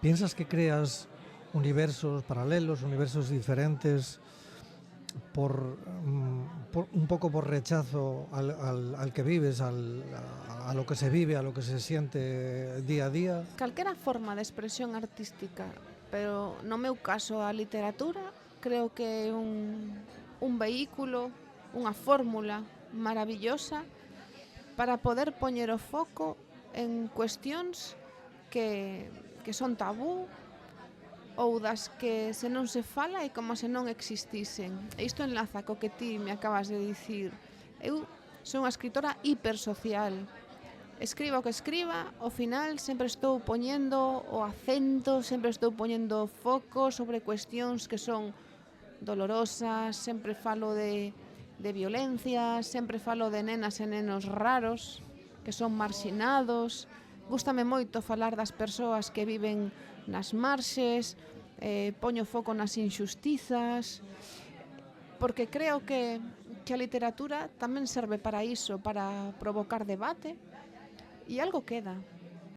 Piensas que creas universos paralelos, universos diferentes un poco por rechazo al que vives, a lo que se vive, a lo que se siente día a día? Calquera forma de expresión artística, pero no meu caso a literatura, creo que é un vehículo, unha fórmula maravillosa para poder poñer o foco en cuestións que son tabú ou das que se non se fala é como se non existisen. E isto enlaza co que ti me acabas de dicir. Eu son unha escritora hipersocial. Escriba o que escriba, ao final sempre estou poñendo o acento, sempre estou poñendo foco sobre cuestións que son dolorosas, sempre falo de violencia, sempre falo de nenas e nenos raros, que son marxinados. Gústame moito falar das persoas que viven nas marxes, poño foco nas injustizas, porque creo que a literatura tamén serve para iso, para provocar debate, e algo queda.